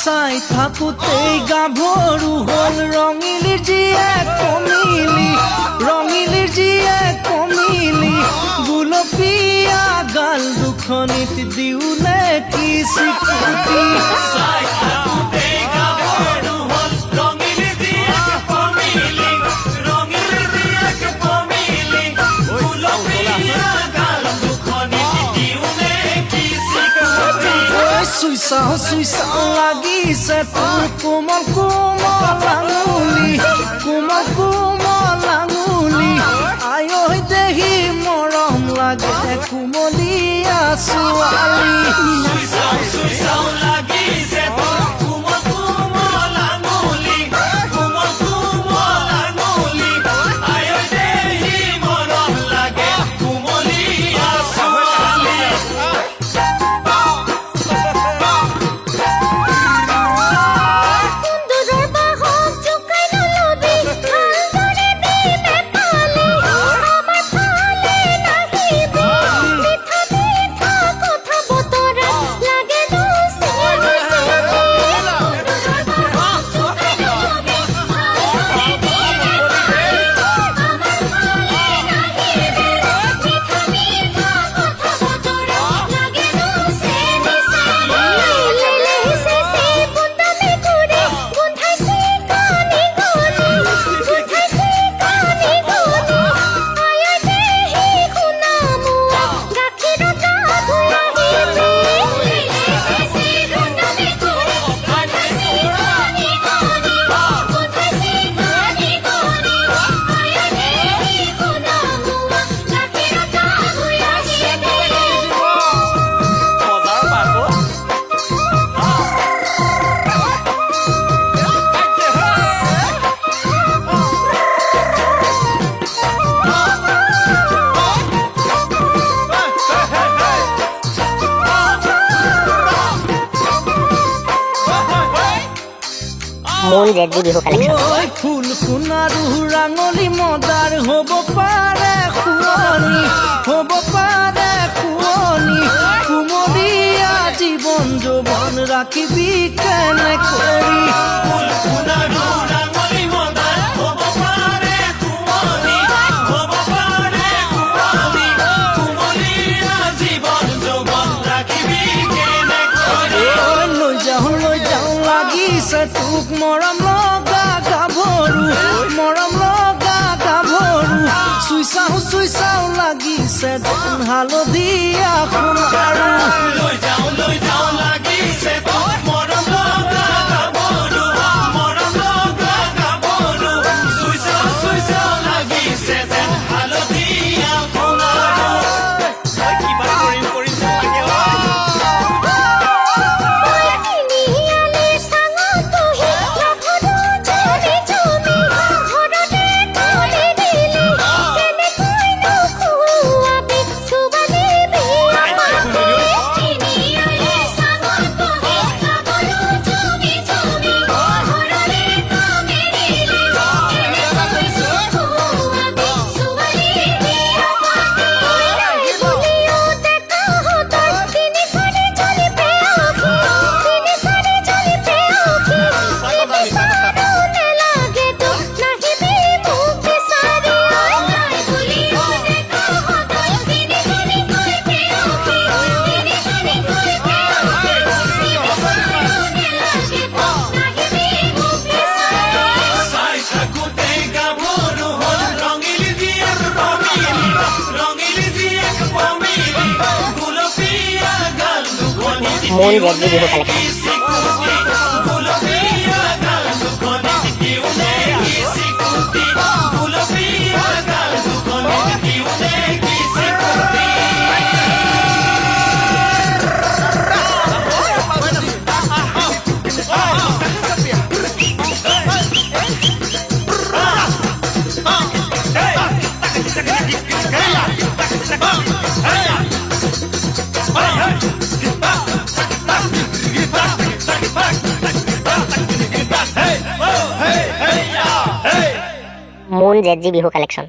চাই থাকোতেই গাভৰু হল ৰঙিলীৰ জীয়ে কমিলি গুলপীয়া গাল দুখনিত দিওলে কি স্বীকৃতি চাই থাকোতেই গাভৰু হল ৰঙিলীৰ জীয়ে কমিলি গুলপীয়া গাল দুখনিত দিওলে কি স্বীকৃতি চুই চাও লাগিছে তোৰ কোমল আঙুলি আয়ৈ দেহি মৰম লাগে কুমলীয়া ছোৱালী চুই চাও লাগিছে তোৰ কোমল আঙুলি আয়ৈ দেহি মৰম লাগে কুমলীয়া ছোৱালী মন জেডি বিহু কালেকশন ফুল সোণাৰু ৰাঙলী মদাৰ হ'ব পাৰে শুৱনি কুমলীয়া জীৱন যৌৱন ৰাখিবি কেনে কৰি ফুল সোণাৰু ৰাঙলী মদাৰ হ'ব পাৰে শুৱনি কুমলীয়া জীৱন যৌৱন ৰাখিবি কেনে কৰি লৈ যাওঁ লাগিছে তোক মৰম লগা গাভৰু চুই চাও লাগিছে যেন হালধীয়া সোণাৰু লৈ যাওঁ লাগিছে তোক মৰম লগা গাভৰু চুই চাও লাগিছে যেন হালধীয়া সোণাৰু কিবা কৰিম লাগে মন জেডি বিহু কালেকশন মন জেডি বিহু কালেকশন